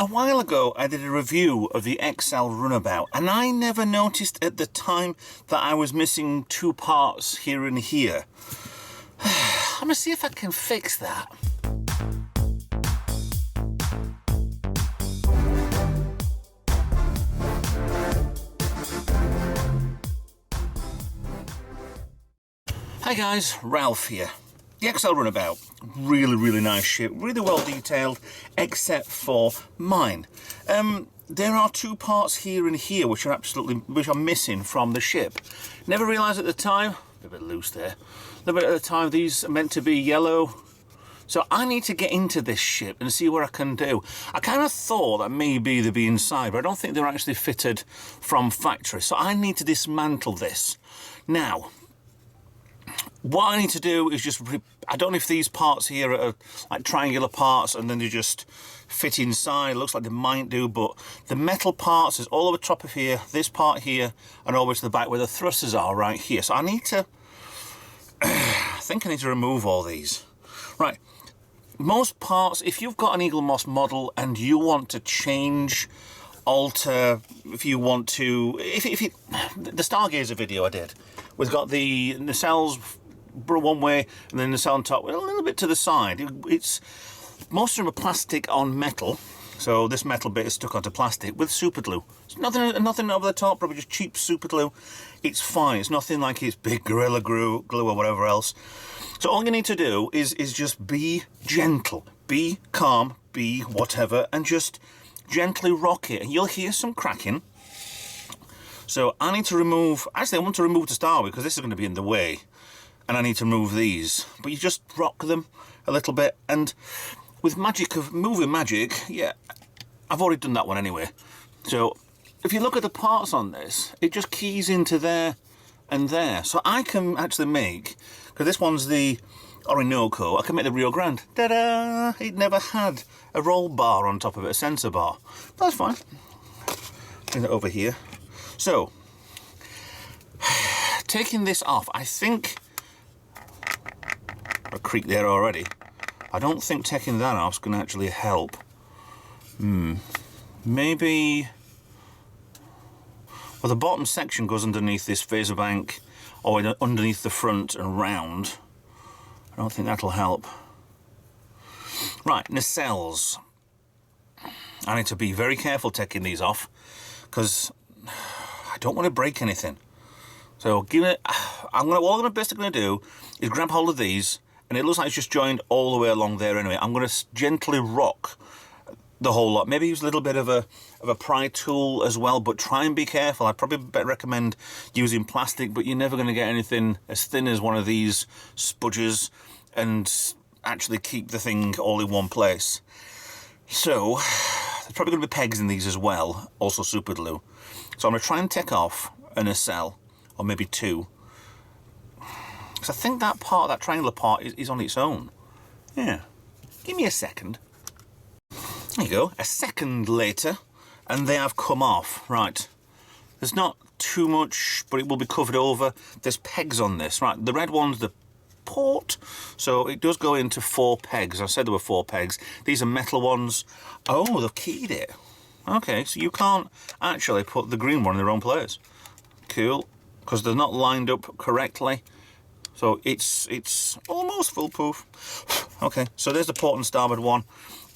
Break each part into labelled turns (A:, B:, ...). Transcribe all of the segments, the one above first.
A: A while ago I did a review of the XL Runabout and I never noticed at the time that I was missing two parts here and here. I'm gonna see if I can fix that. Hi guys, Ralph here. The XL Runabout, really nice ship, really well detailed, except for mine. There are two parts here and here which are missing from the ship. Never realised at the time, a bit loose there. Never at the time these are meant to be yellow. So I need to get into this ship and see what I can do. I kind of thought that maybe they'd be inside, but I don't think they're actually fitted from factory. So I need to dismantle this. Now, what I need to do is just, I don't know if these parts here are like triangular parts and then they just fit inside. It looks like they might do, but the metal parts is all over the top of here, this part here, and over to the back where the thrusters are right here. So I need to, I think I need to remove all these. Right, most parts, if you've got an Eaglemoss model and you want to change, alter, if you want to, the Stargazer video I did, we've got the nacelles one way and then the nacelle on top, a little bit to the side. It's most of them are plastic on metal, so this metal bit is stuck onto plastic with super glue. It's nothing over the top, probably just cheap super glue. It's fine. It's nothing like it's big Gorilla glue or whatever else. So all you need to do is just be gentle, be calm, be whatever, and just gently rock it, and you'll hear some cracking. So I need to remove, actually I want to remove to start with because this is going to be in the way, and I need to remove these. But you just rock them a little bit, and with magic of moving magic, yeah, I've already done that one anyway. So if you look at the parts on this, it just keys into there and there. So I can actually make, because this one's the Orinoco, I can make the Rio Grande. Ta-da! It never had a roll bar on top of it, a sensor bar. But that's fine. Bring it over here. So, taking this off, I think, a creak there already. I don't think taking that off is going to actually help. Maybe, well, the bottom section goes underneath this phaser bank, or underneath the front and round. I don't think that'll help. Right, nacelles. I need to be very careful taking these off, because I don't want to break anything. So all I'm basically going to do is grab hold of these, and it looks like it's just joined all the way along there anyway. I'm going to gently rock the whole lot. Maybe use a little bit of a pry tool as well, but try and be careful. I'd probably recommend using plastic, but you're never going to get anything as thin as one of these spudges and actually keep the thing all in one place. So there's probably going to be pegs in these as well, also super glue. So I'm going to try and take off a nacelle, or maybe two, because I think that part, that triangular part, is on its own. Yeah, give me a second. There you go, a second later, and they have come off. Right, there's not too much, but it will be covered over. There's pegs on this. Right, the red one's the port, so it does go into 4 pegs. I said there were 4 pegs. These are metal ones. Oh, they've keyed it. Okay, so you can't actually put the green one in the wrong place. Cool, because they're not lined up correctly. So it's almost foolproof. Okay, so there's the port and starboard one.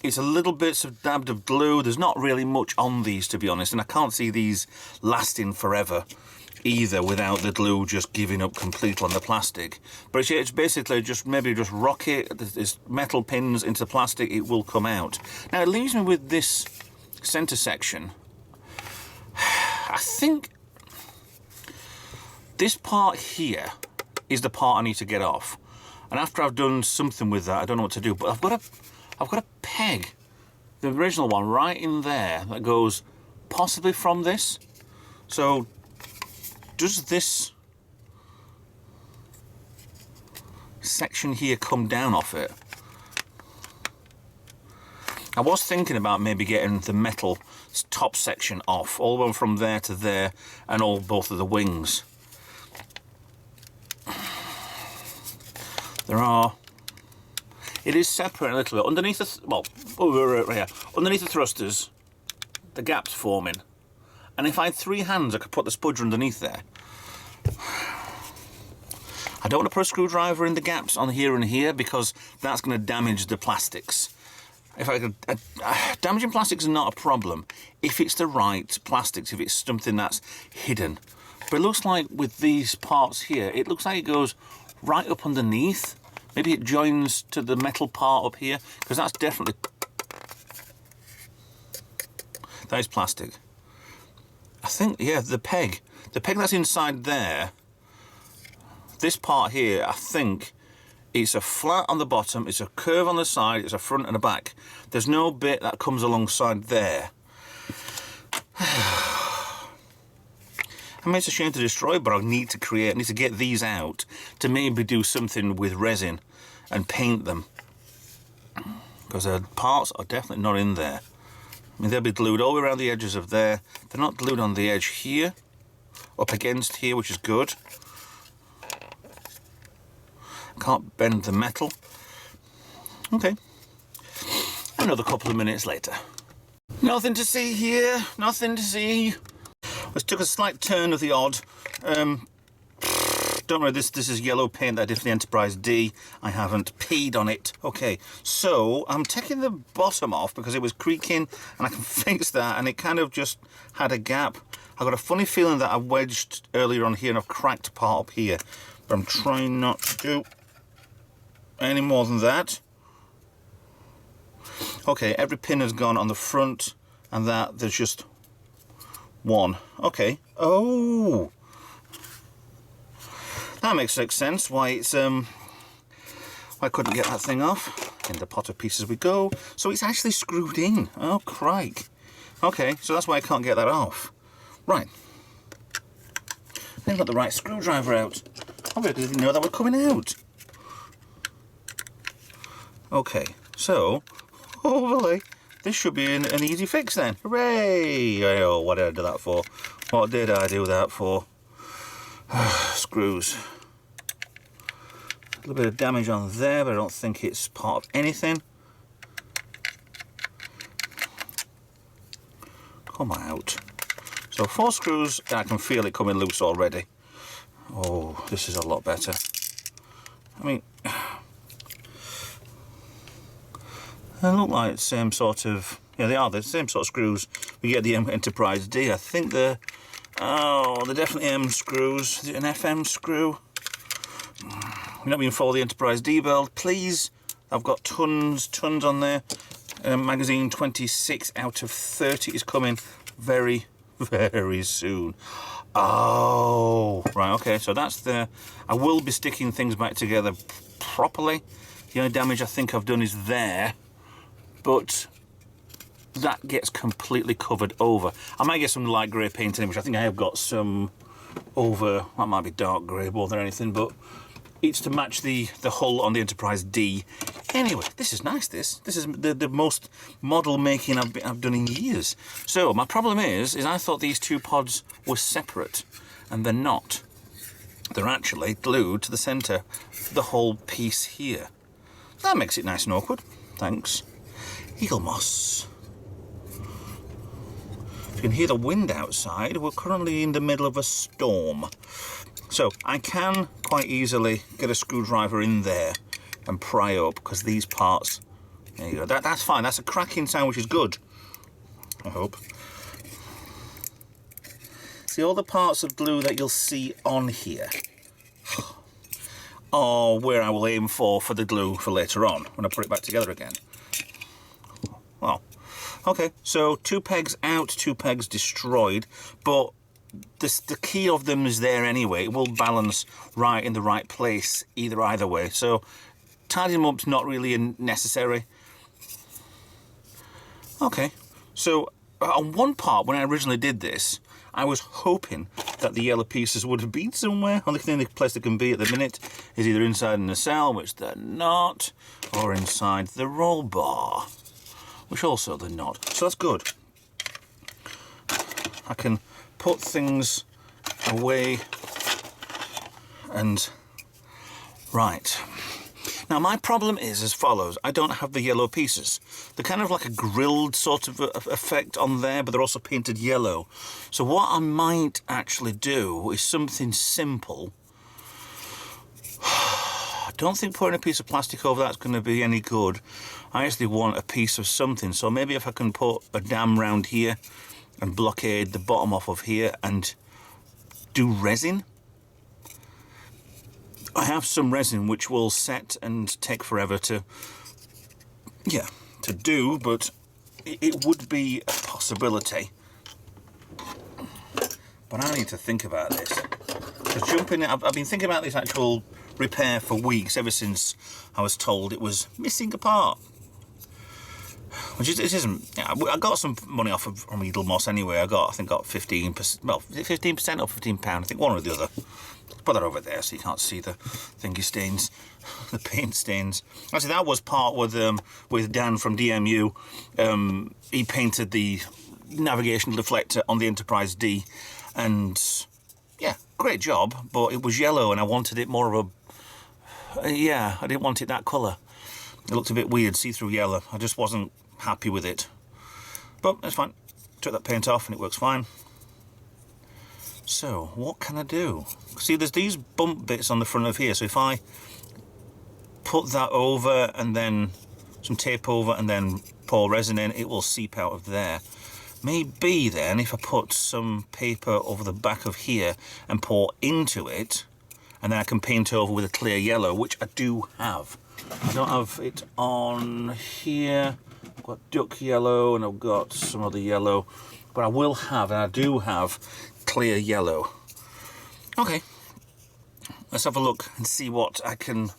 A: It's a little bits of dabbed of glue. There's not really much on these, to be honest, and I can't see these lasting forever either without the glue just giving up completely on the plastic. But it's basically just maybe just rock it, there's metal pins into the plastic, it will come out. Now it leaves me with this center section. I think this part here is the part I need to get off, and after I've done something with that, I don't know what to do, but I've got a peg, the original one, right in there that goes possibly from this. So does this section here come down off it? I was thinking about maybe getting the metal top section off, all the way from there to there, and both of the wings. There are It is separate a little bit. Underneath the, right here. Underneath the thrusters, the gap's forming. And if I had 3 hands, I could put the spudger underneath there. I don't want to put a screwdriver in the gaps on here and here because that's going to damage the plastics. If I could, damaging plastics is not a problem if it's the right plastics, if it's something that's hidden. But it looks like with these parts here, it looks like it goes right up underneath. Maybe it joins to the metal part up here, because that's definitely, that is plastic. I think, yeah, the peg that's inside there, this part here, I think it's a flat on the bottom, it's a curve on the side, it's a front and a back. There's no bit that comes alongside there. I mean, it's a shame to destroy, but I need to get these out to maybe do something with resin and paint them. Because the parts are definitely not in there. I mean, they'll be glued all around the edges of there. They're not glued on the edge here, up against here, which is good. Can't bend the metal. Okay. Another couple of minutes later. Nothing to see here, nothing to see. This took a slight turn of the odd. Don't worry, this is yellow paint that I did for the Enterprise D. I haven't peed on it. Okay, so I'm taking the bottom off because it was creaking and I can fix that, and it kind of just had a gap. I got a funny feeling that I wedged earlier on here and I've cracked part up here, but I'm trying not to do any more than that. Okay, every pin has gone on the front, and that there's just one. Okay. Oh, that makes sense. Why it's why I couldn't get that thing off. In the pot of pieces we go. So it's actually screwed in. Oh crike. Okay, so that's why I can't get that off. Right. I've got the right screwdriver out. I really didn't know that was coming out. Okay, so hopefully this should be an easy fix then. Hooray! Oh, what did I do that for? What did I do that for? Screws. A little bit of damage on there, but I don't think it's part of anything. Come out. So 4 screws, and I can feel it coming loose already. Oh, this is a lot better. I mean, they look like the same sort of, yeah, they are the same sort of screws we get the Enterprise D. I think they're definitely M screws. Is it an FM screw? You're not being for the Enterprise D build, please. I've got tons on there. Magazine 26 out of 30 is coming very soon. Oh, right, okay, so that's the, I will be sticking things back together properly. The only damage I think I've done is there, but that gets completely covered over. I might get some light grey paint in, which I think I have got some over, that might be dark grey more than anything, but it's to match the hull on the Enterprise D. Anyway, this is nice, this is the most model making I've done in years. So my problem is I thought these 2 pods were separate, and they're not. They're actually glued to the centre, the whole piece here. That makes it nice and awkward. Thanks. Eaglemoss. You can hear the wind outside. We're currently in the middle of a storm. So I can quite easily get a screwdriver in there and pry up, because these parts, there you go, that's fine. That's a cracking sound, which is good, I hope. See, all the parts of glue that you'll see on here are where I will aim for the glue for later on, when I put it back together again. Well, okay, so 2 pegs out, 2 pegs destroyed, but the key of them is there anyway. It will balance right in the right place either way. So tidying them up's not really necessary. Okay, so on one part when I originally did this, I was hoping that the yellow pieces would have been somewhere. Only place they can be at the minute is either inside in the cell, which they're not, or inside the roll bar, which also they're not. So that's good. I can put things away and right. Now my problem is as follows. I don't have the yellow pieces. They're kind of like a grilled sort of effect on there, but they're also painted yellow. So what I might actually do is something simple. I don't think putting a piece of plastic over that's going to be any good. I actually want a piece of something. So maybe if I can put a dam round here and blockade the bottom off of here and do resin. I have some resin which will set and take forever to do, but it would be a possibility. But I need to think about this. Because I've been thinking about this actual repair for weeks, ever since I was told it was missing a part. Which it isn't. Yeah, I got some money off of from Eaglemoss anyway. I think got 15%. Well, 15% or £15. I think one or the other. Put that over there so you can't see the thingy stains, the paint stains. Actually, that was part with Dan from DMU. He painted the navigational deflector on the Enterprise D, and yeah, great job. But it was yellow, and I wanted it more of a I didn't want it that colour. It looked a bit weird, see-through yellow. I just wasn't happy with it. But it's fine. Took that paint off, and it works fine. So, what can I do? See, there's these bump bits on the front of here, so if I put that over and then some tape over and then pour resin in, it will seep out of there. Maybe then, if I put some paper over the back of here and pour into it, and then I can paint over with a clear yellow, which I do have. I don't have it on here. I've got duck yellow and I've got some other yellow, but I will have, and I do have, clear yellow. Okay, let's have a look and see what I can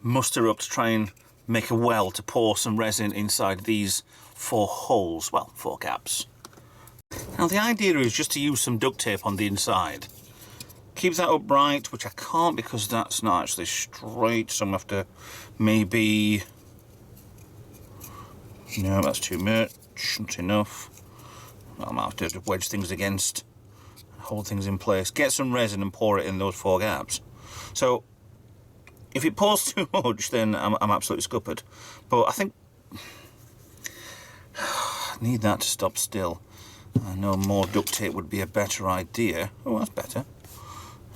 A: muster up to try and make a well to pour some resin inside these 4 holes, well, 4 gaps. Now the idea is just to use some duct tape on the inside. Keep that upright, which I can't because that's not actually straight, so I'm going to have to maybe... No, that's too much, not enough. I might have to wedge things against, hold things in place, get some resin and pour it in those 4 gaps. So if it pours too much, then I'm absolutely scuppered. But I think I need that to stop still. I know more duct tape would be a better idea. Oh, that's better.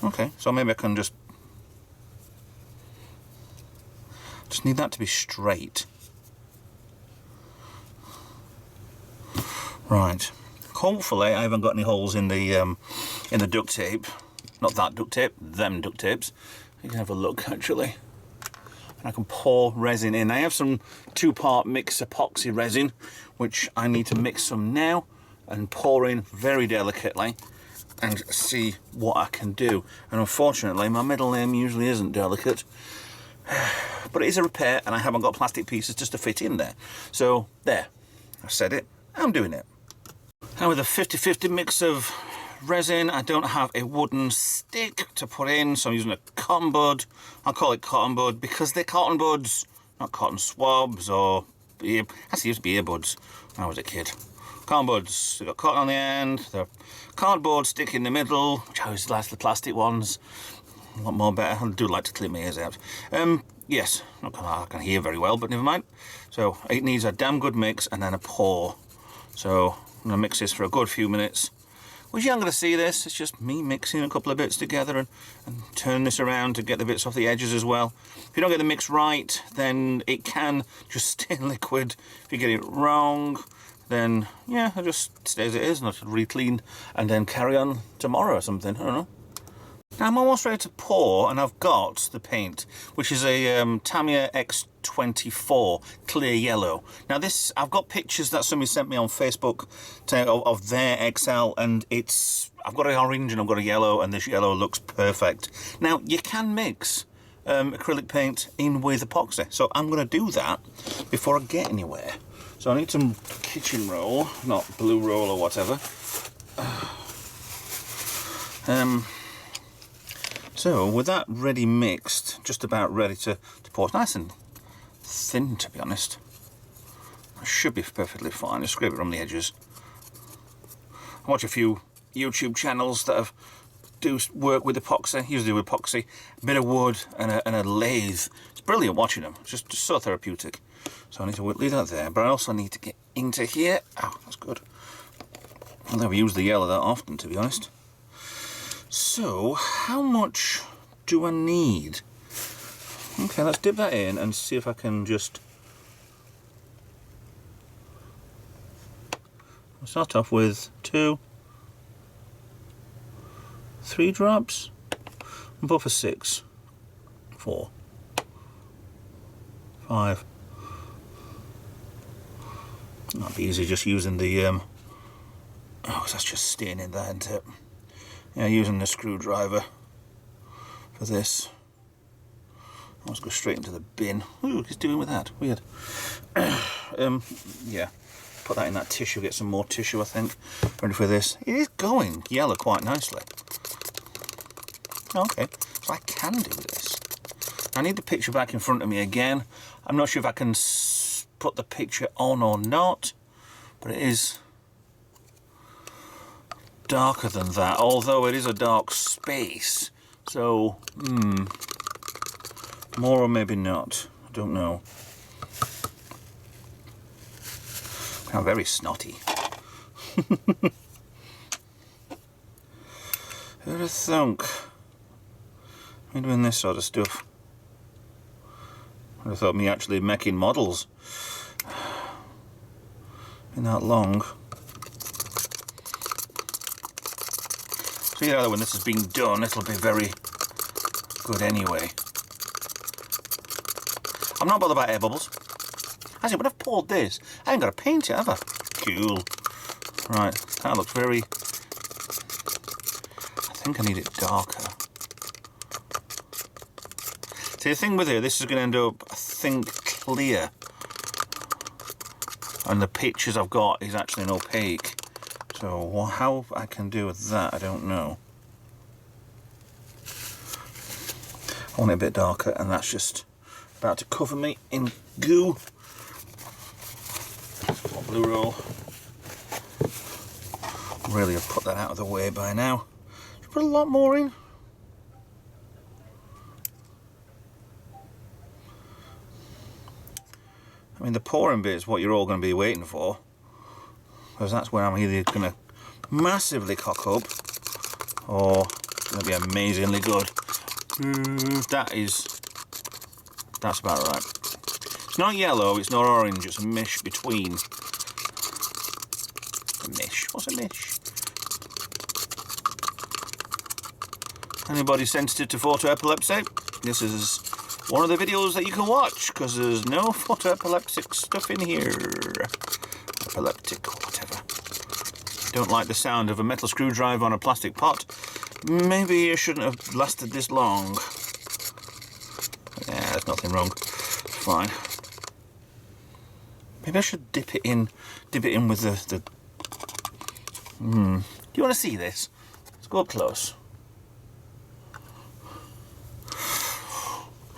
A: Okay, so maybe I can just need that to be straight. Right. Hopefully I haven't got any holes in the duct tape. Not that duct tape, them duct tapes. You can have a look actually. And I can pour resin in. I have some 2-part mix epoxy resin, which I need to mix some now and pour in very delicately and see what I can do. And unfortunately my middle name usually isn't delicate. But it is a repair and I haven't got plastic pieces just to fit in there. So there, I've said it, I'm doing it. Now with a 50-50 mix of resin, I don't have a wooden stick to put in, so I'm using a cotton bud. I'll call it cotton bud because they're cotton buds, not cotton swabs or ear, actually used to be earbuds when I was a kid. Cotton buds, they've got cotton on the end, the cardboard stick in the middle, which I always like the plastic ones. A lot more better. I do like to clean my ears out. Yes, I can hear very well, but never mind. So it needs a damn good mix and then a pour. So I'm going to mix this for a good few minutes. Which you're not going to see this, it's just me mixing a couple of bits together and turn this around to get the bits off the edges as well. If you don't get the mix right, then it can just stay liquid. If you get it wrong, then yeah, it just stays as it is and I should re-clean and then carry on tomorrow or something, I don't know. Now I'm almost ready to pour and I've got the paint, which is a Tamiya X24 clear yellow. Now this, I've got pictures that somebody sent me on Facebook of their XL, and I've got an orange and I've got a yellow, and this yellow looks perfect. Now you can mix acrylic paint in with epoxy, so I'm going to do that before I get anywhere. So I need some kitchen roll, not blue roll or whatever. So with that ready mixed, just about ready to pour, it's nice and thin to be honest. It should be perfectly fine, just scrape it around the edges. I watch a few YouTube channels that do work with epoxy, usually with epoxy, a bit of wood and a lathe It's brilliant watching them. It's just so therapeutic. So I need to leave that there, but I also need to get into here. Oh, that's good. I've never used the yellow that often, to be honest. So, how much do I need? Okay, let's dip that in and see if I can just... I'll start off with 2, 3 drops. And put for 6, 4, 5. That'd be easy just using the oh, that's just staying in there, isn't it? Yeah, using the screwdriver for this. Let's go straight into the bin. Ooh, look, he's doing with that. Weird. Yeah, put that in that tissue, get some more tissue, I think. Ready for this. It is going yellow quite nicely. Okay, so I can do this. I need the picture back in front of me again. I'm not sure if I can put the picture on or not, but it is darker than that, although it is a dark space. So, more or maybe not. I don't know. I'm very snotty. Who'd have thunk? I'm doing this sort of stuff. I thought me actually making models. Been that long. So yeah, when this has been done, it'll be very good anyway. I'm not bothered about air bubbles. Actually, when I've poured this, I ain't got to paint it, have I? Cool. Right, that looks very... I think I need it darker. See, the thing with it, this is going to end up, I think, clear. And the pictures I've got is actually an opaque. So how I can do with that, I don't know. I want it a bit darker, and that's just about to cover me in goo. More blue roll. Really have put that out of the way by now. Just put a lot more in. I mean, the pouring bit is what you're all going to be waiting for, because that's where I'm either going to massively cock up or it's going to be amazingly good. That's about right. It's not yellow, it's not orange, it's a mish between. A mish? What's a mish? Anybody sensitive to photoepilepsy? This is one of the videos that you can watch, because there's no photoepileptic stuff in here. Epileptic, or whatever. Don't like the sound of a metal screwdriver on a plastic pot. Maybe you shouldn't have lasted this long. Yeah, there's nothing wrong. It's fine. Maybe I should dip it in with the... Do you want to see this? Let's go up close.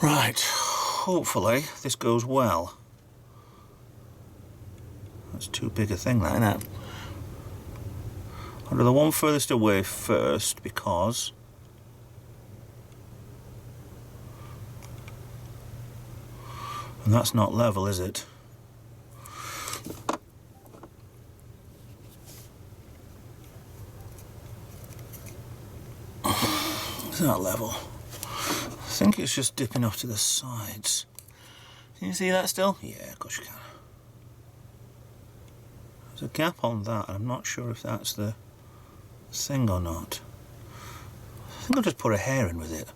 A: Right, hopefully this goes well. That's too big a thing, that, isn't it? I'll do the one furthest away first, because and that's not level, is it? It's not level. I think it's just dipping off to the sides. Can you see that still? Yeah, of course you can. There's a gap on that, and I'm not sure if that's the thing or not. I think I'll just put a hair in with it.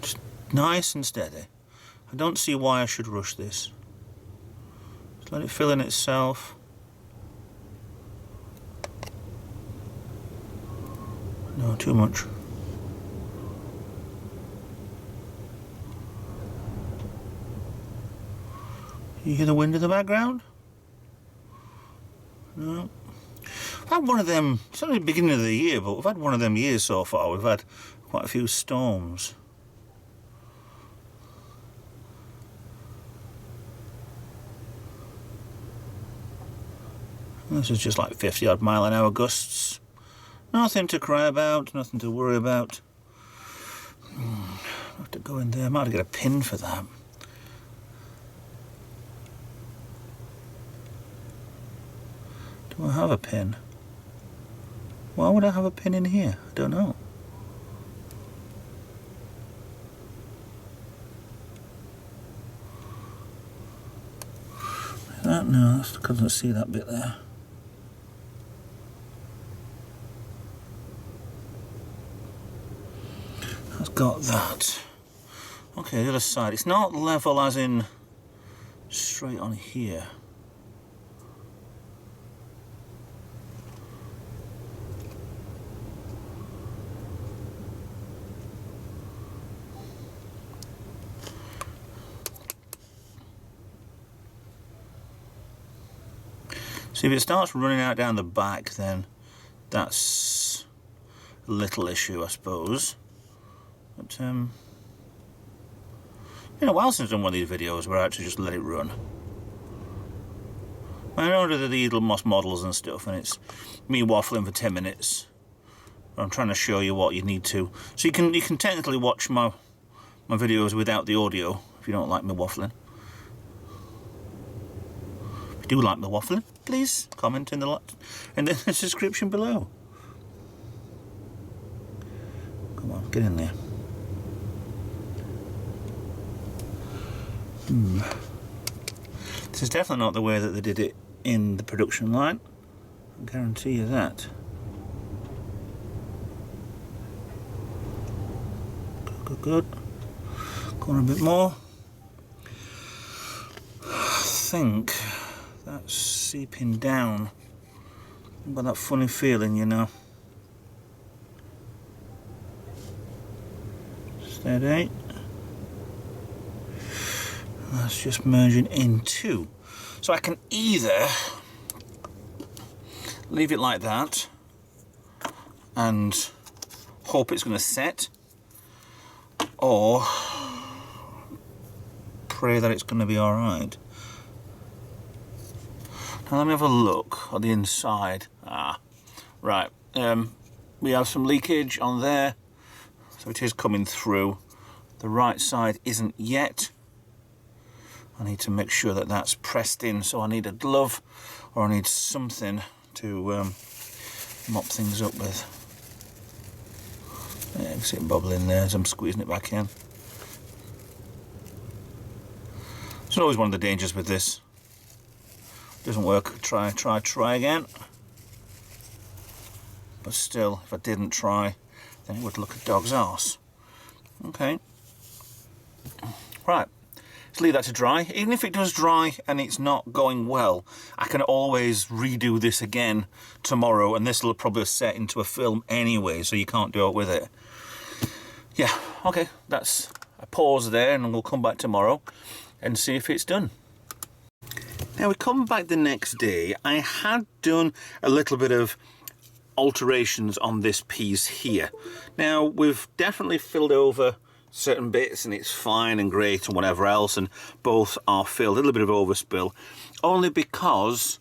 A: Just nice and steady. I don't see why I should rush this. Just let it fill in itself. No, too much. You hear the wind in the background? No. I've had one of them, it's only the beginning of the year, but we've had one of them years so far. We've had quite a few storms. This is just like 50 odd mile an hour gusts. Nothing to cry about, nothing to worry about. bit going there. I might have to get a pin for that. Do I have a pin? Why would I have a pin in here? I don't know. That, no, that's because I don't see that bit there. That's got that. Okay, the other side. It's not level as in straight on here. See, if it starts running out down the back, then that's a little issue, I suppose. But, it's been a while since I've done one of these videos where I actually just let it run. I know the Eaglemoss models and stuff, and it's me waffling for 10 minutes. I'm trying to show you what you need to. So you can technically watch my videos without the audio if you don't like me waffling. If you do like me waffling, please comment in the description below. Come on, get in there. This is definitely not the way that they did it in the production line. I guarantee you that. Good, good. Go on a bit more. I think that's seeping down. I've got that funny feeling, you know. Steady. That's just merging in two. So I can either leave it like that and hope it's going to set, or pray that it's going to be alright. Now let me have a look on the inside. Right. We have some leakage on there, so it is coming through. The right side isn't yet. I need to make sure that that's pressed in, so I need a glove or I need something to mop things up with. Yeah, you can see it bubbling there as I'm squeezing it back in. It's always one of the dangers with this. Doesn't work, try again. But still, if I didn't try, then it would look a dog's arse. Okay. Right. Let's leave that to dry. Even if it does dry and it's not going well, I can always redo this again tomorrow, and this will probably set into a film anyway, so you can't do it with it. Yeah, okay, that's a pause there, and we'll come back tomorrow and see if it's done. Now we come back the next day. I had done a little bit of alterations on this piece here. Now we've definitely filled over certain bits and it's fine and great and whatever else, and both are filled. A little bit of overspill, only because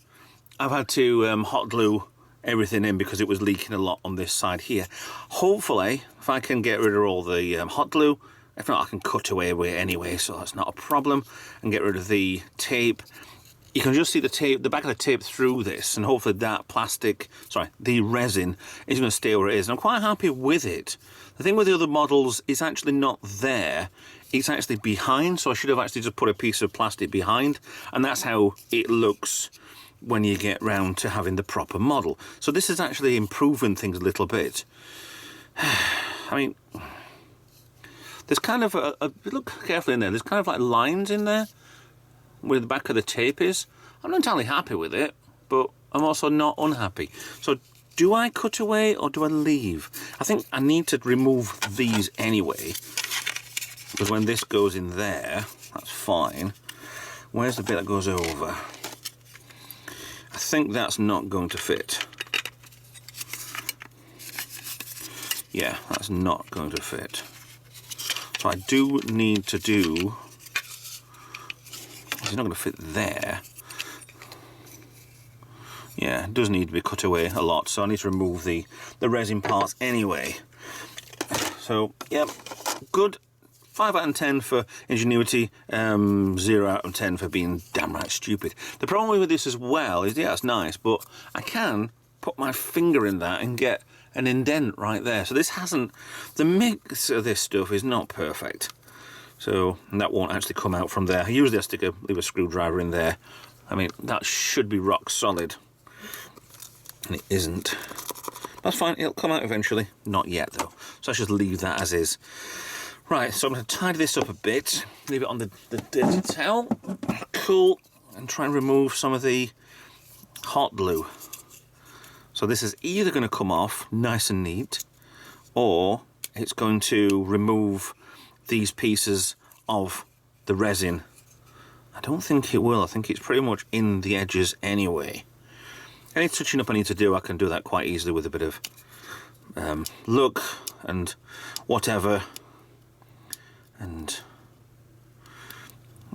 A: I've had to hot glue everything in because it was leaking a lot on this side here. Hopefully, if I can get rid of all the hot glue, if not, I can cut away with it anyway, so that's not a problem, and get rid of the tape. You can just see the tape, the back of the tape through this, and hopefully that the resin is going to stay where it is. And I'm quite happy with it. The thing with the other models is actually not there, it's actually behind, so I should have actually just put a piece of plastic behind, and that's how it looks when you get round to having the proper model. So this is actually improving things a little bit. I mean, there's kind of look carefully in there, there's kind of like lines in there where the back of the tape is. I'm not entirely happy with it, but I'm also not unhappy. So do I cut away or do I leave? I think I need to remove these anyway, because when this goes in there, that's fine. Where's the bit that goes over? I think that's not going to fit. Yeah, that's not going to fit. So I do need to do... It's not going to fit there. Yeah, it does need to be cut away a lot, so I need to remove the resin parts anyway. So, yep, good. 5 out of 10 for ingenuity, 0 out of 10 for being damn right stupid. The problem with this as well is, yeah, it's nice, but I can put my finger in that and get an indent right there. So this hasn't, the mix of this stuff is not perfect. So that won't actually come out from there. Usually I stick leave a screwdriver in there. I mean, that should be rock solid. And it isn't. That's fine, it'll come out eventually. Not yet though. So I should leave that as is. Right, so I'm going to tidy this up a bit. Leave it on the dirty towel. Cool. And try and remove some of the hot glue. So this is either going to come off nice and neat, or it's going to remove these pieces of the resin. I don't think it will. I think it's pretty much in the edges anyway. Any touching up I need to do, I can do that quite easily with a bit of look and whatever. And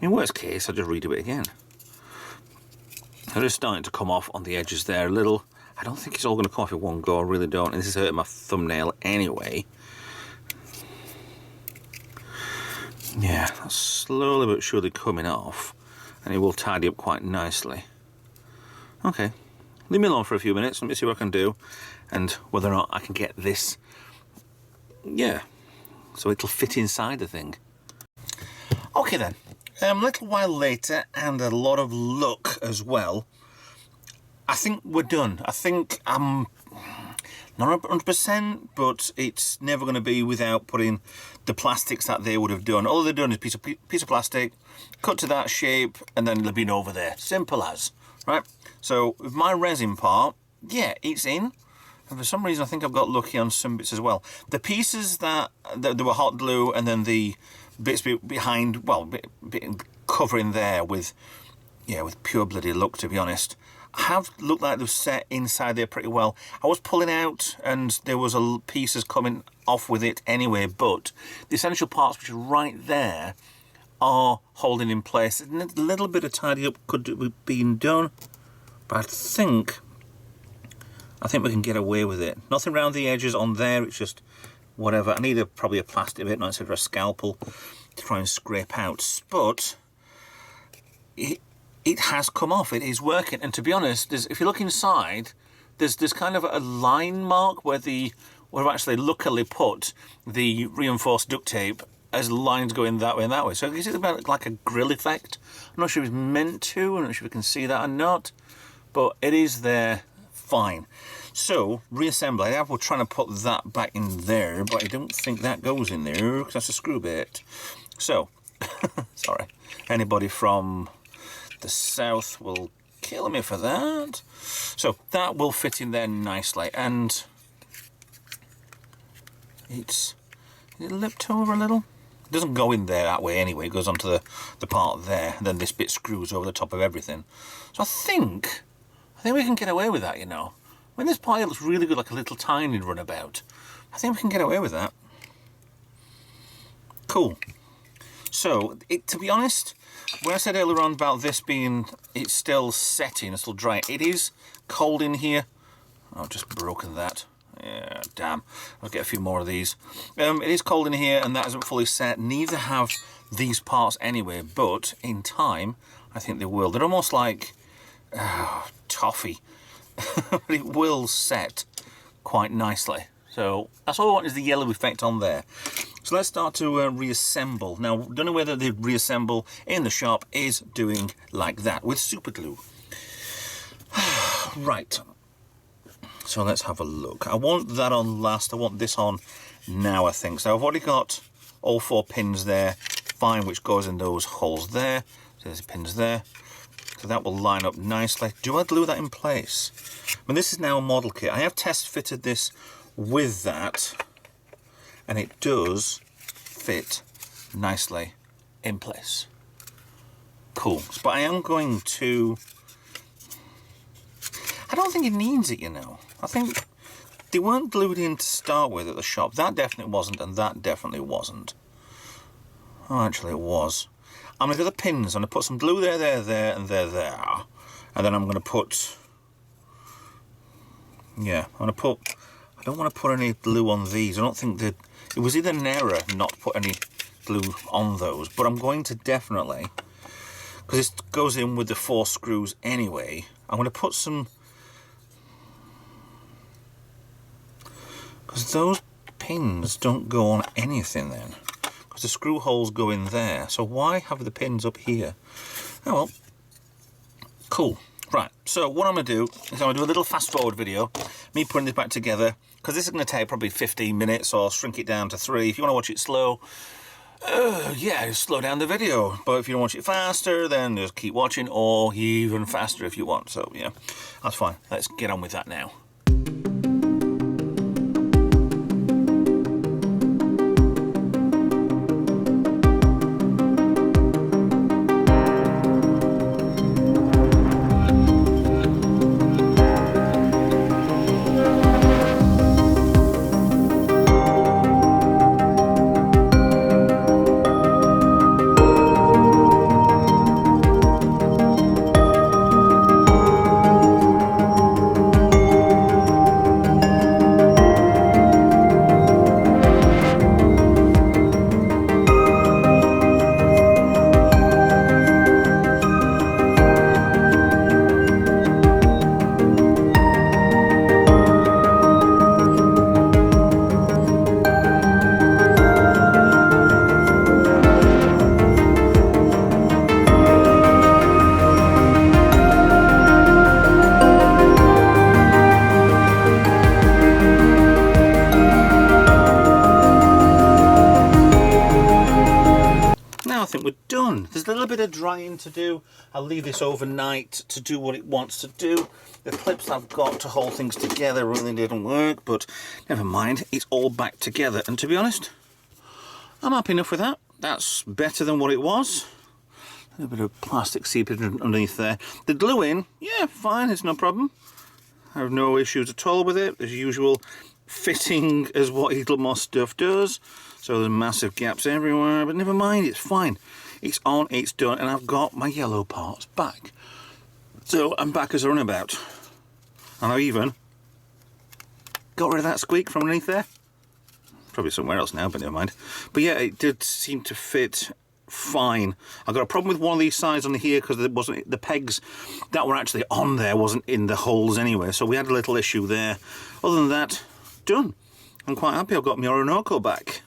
A: in worst case, I'll just redo it again. They're just starting to come off on the edges there a little. I don't think it's all going to come off in one go, I really don't. And this is hurting my thumbnail anyway. Yeah, that's slowly but surely coming off, and it will tidy up quite nicely. Okay, leave me alone for a few minutes, let me see what I can do, and whether or not I can get this, yeah, so it'll fit inside the thing. Okay then, a little while later, and a lot of luck as well, I think we're done. I think I'm not 100%, but it's never going to be without putting the plastics that they would have done. All they've done is piece of plastic, cut to that shape, and then it'll be over there. Simple as, right? So with my resin part, yeah, it's in. And for some reason, I think I've got lucky on some bits as well. The pieces that there were hot glue, and then the bits behind, well, covering there with, yeah, with pure bloody luck, to be honest, have looked like they've set inside there pretty well. I was pulling out and there was pieces coming off with it anyway, but the essential parts which are right there are holding in place. A little bit of tidy up could have been done, but I think we can get away with it. Nothing around the edges on there, it's just whatever. I need probably a plastic bit, not instead of a scalpel, to try and scrape out, but it has come off, it is working. And to be honest, if you look inside, there's kind of a line mark where we've actually luckily put the reinforced duct tape as lines going that way and that way. So it's about like a grill effect. I'm not sure if it's meant to, I'm not sure if we can see that or not, but it is there fine. So, reassembly, I was trying to put that back in there, but I don't think that goes in there because that's a screw bit. So, sorry, anybody from the south will kill me for that. So that will fit in there nicely, and it's lipped over a little. It doesn't go in there that way anyway, it goes onto the part there, and then this bit screws over the top of everything. So I think we can get away with that, you know. When this part looks really good, like a little tiny runabout, I think we can get away with that. Cool. So, to be honest, when I said earlier on about this being, it's still setting, it's still dry, it is cold in here. Oh, I've just broken that. Yeah, damn. I'll get a few more of these. It is cold in here, and that isn't fully set. Neither have these parts anyway, but in time, I think they will. They're almost like toffee. But it will set quite nicely. So that's all I want, is the yellow effect on there. So let's start to reassemble. Now, don't know whether the reassemble in the shop is doing like that with super glue. Right. So let's have a look. I want that on last. I want this on now, I think. So I've already got all 4 pins there. Fine, which goes in those holes there. So there's pins there. So that will line up nicely. Do I glue that in place? I mean, this is now a model kit. I have test fitted this with that, and it does fit nicely in place. Cool. But I am going to... I don't think it needs it, you know. I think they weren't glued in to start with at the shop. That definitely wasn't, and that definitely wasn't. Oh, actually it was. I'm going to do the pins. I'm going to put some glue there, and there. And then I'm going to put... Yeah, I'm going to put... I don't want to put any glue on these. I don't think that... It was either an error not to put any glue on those, but I'm going to definitely, because this goes in with the 4 screws anyway, I'm going to put some, because those pins don't go on anything then, because the screw holes go in there, so why have the pins up here? Oh well, cool. Right, so what I'm going to do is I'm going to do a little fast forward video, me putting this back together, because this is going to take probably 15 minutes, or shrink it down to 3. If you want to watch it slow, yeah, just slow down the video. But if you want to watch it faster, then just keep watching, or even faster if you want. So yeah, that's fine. Let's get on with that now. I think we're done. There's a little bit of drying to do. I'll leave this overnight to do what it wants to do. The clips I've got to hold things together really didn't work, but never mind, it's all back together. And to be honest, I'm happy enough with that. That's better than what it was. A little bit of plastic seepage underneath there. The glue in, yeah, fine, it's no problem. I have no issues at all with it. As usual, fitting as what Eaglemoss stuff does. So there's massive gaps everywhere, but never mind, it's fine. It's on, it's done, and I've got my yellow parts back. So I'm back as a Runabout. And I've even got rid of that squeak from underneath there. Probably somewhere else now, but never mind. But yeah, it did seem to fit fine. I got a problem with one of these sides on here because it wasn't, the pegs that were actually on there wasn't in the holes anyway, so we had a little issue there. Other than that, done. I'm quite happy I've got my Orinoco back,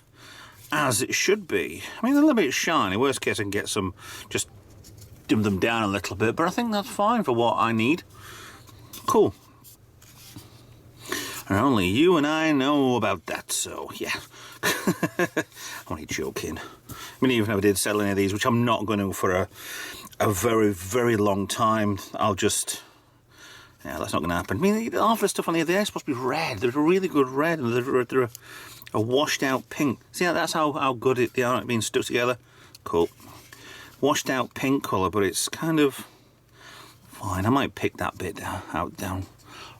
A: as it should be. I mean, a little bit shiny. Worst case I can get some, just dim them down a little bit, but I think that's fine for what I need. Cool. And only you and I know about that, so yeah. I'm only joking. I mean, even if I did sell any of these, which I'm not going to for a very, very long time, I'll just... yeah, that's not going to happen. I mean, half the stuff on here, they're supposed to be red. They're a really good red, and they're a washed out pink. See, that's how good they are at being stuck together. Cool. Washed out pink colour, but it's kind of fine. I might pick that bit down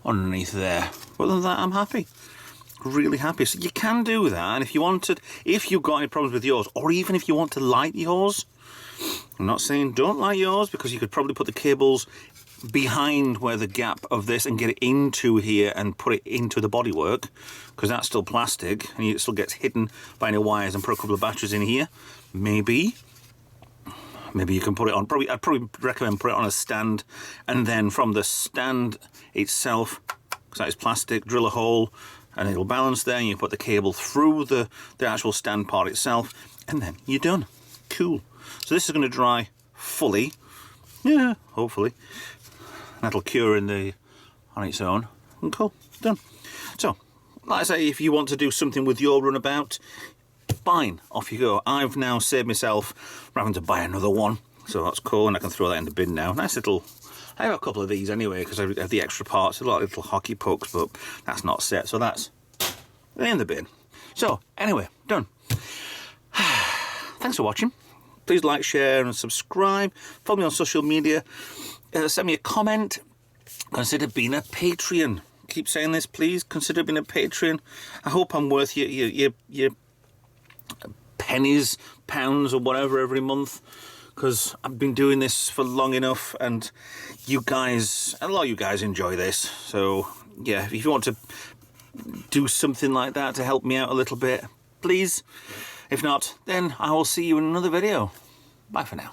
A: underneath there. But other than that, I'm happy. Really happy. So you can do that, and if you wanted, if you've got any problems with yours, or even if you want to light yours, I'm not saying don't light yours, because you could probably put the cables behind where the gap of this and get it into here and put it into the bodywork, because that's still plastic and it still gets hidden by any wires, and put a couple of batteries in here. Maybe you can put it on, I'd probably recommend put it on a stand, and then from the stand itself, because that is plastic, drill a hole and it'll balance there, and you put the cable through the actual stand part itself, and then you're done. Cool. So this is going to dry fully, yeah, hopefully. That'll cure on its own, and cool, done. So, like I say, if you want to do something with your Runabout, fine, off you go. I've now saved myself having to buy another one, so that's cool, and I can throw that in the bin now. Nice little, I have a couple of these anyway, because I have the extra parts, a lot of little hockey pucks, but that's not set, so that's in the bin. So, anyway, done. Thanks for watching. Please like, share, and subscribe. Follow me on social media. Send me a comment. Consider being a Patreon. Keep saying this, please. Consider being a Patreon. I hope I'm worth your pennies, pounds, or whatever every month, because I've been doing this for long enough, and you guys, a lot of you guys enjoy this. So yeah, if you want to do something like that to help me out a little bit, please. If not, then I will see you in another video. Bye for now.